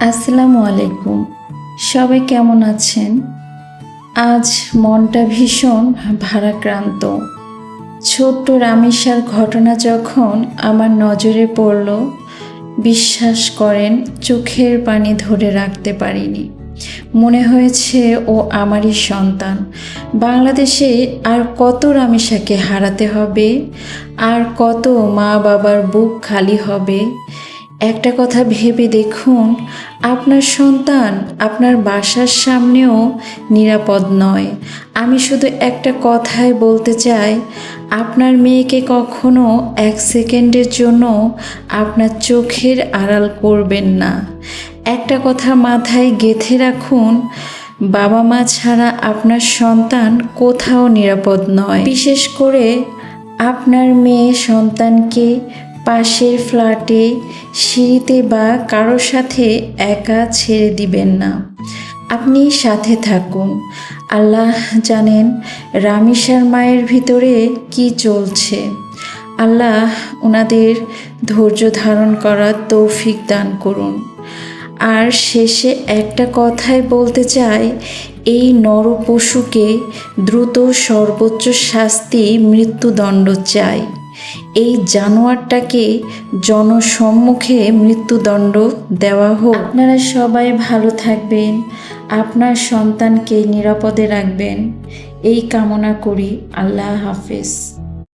আসসালামু আলাইকুম। সবাই কেমন আছেন? আজ মনটা ভীষণ ভারাক্রান্ত। ছোট্ট রামেসার ঘটনা যখন আমার নজরে পড়ল, বিশ্বাস করেন চোখের পানি ধরে রাখতে পারিনি। মনে হয়েছে ও আমারই সন্তান। বাংলাদেশে আর কত রামেসাকে হারাতে হবে, আর কত মা বাবার বুক খালি হবে। একটা কথা ভেবে দেখুন, আপনার সন্তান আপনার বাসার সামনেও নিরাপদ নয়। আমি শুধু একটা কথাই বলতে চাই, আপনার মেয়েকে কখনো এক সেকেন্ডের জন্য আপনার চোখের আড়াল করবেন না। একটা কথা মাথায় গেঁথে রাখুন, বাবা মা ছাড়া আপনার সন্তান কোথাও নিরাপদ নয়। বিশেষ করে আপনার মেয়ে সন্তানকে পাশের ফ্ল্যাটে, সিঁড়িতে বা কারোর সাথে একা ছেড়ে দিবেন না। আপনি সাথে থাকুন। আল্লাহ জানেন রামেসার মায়ের ভিতরে কি চলছে। আল্লাহ ওনাদের ধৈর্য ধারণ করার তৌফিক দান করুন। আর শেষে একটা কথাই বলতে চাই, এই নরপশুকে দ্রুত সর্বোচ্চ শাস্তি মৃত্যুদণ্ড চাই। এই জানোয়ারটাকে জনসম্মুখে মৃত্যুদণ্ড দেওয়া হোক। আপনারা সবাই ভালো থাকবেন, আপনার সন্তানকে নিরাপদে রাখবেন, এই কামনা করি। আল্লাহ হাফেজ।